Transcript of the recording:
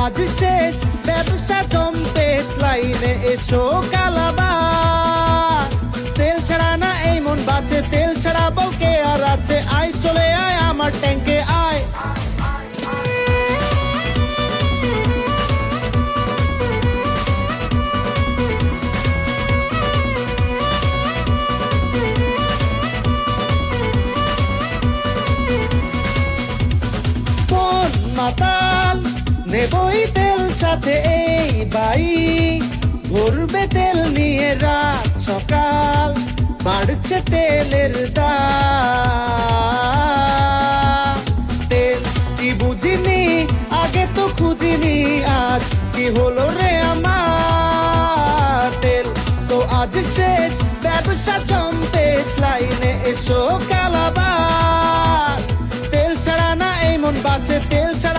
আজ শেষ ব্যবসা জম্পেশ লাইনে এসো কালাবার। তেল ছাড়া না এই মন বাঁচে, তেল ছাড়া বউকে আর আছে। আয় চলে আয় আমার ট্যাঙ্কে আয়। মাতাল নেবই তেল সাথে এই বাই, ভরবে তেল নিয়ে রাত সকাল। বাড়ছে তেলের দাম, তেল কি বুঝিনি আগে তো খুঁজিনি, আজ কি হলো রে আমার। তেল তো আজ শেষ ব্যবসা জম্পেশ লাইনে এসো কালাবার। তেল ছাড়া না এই মন বাঁচে, তেল ছাড়া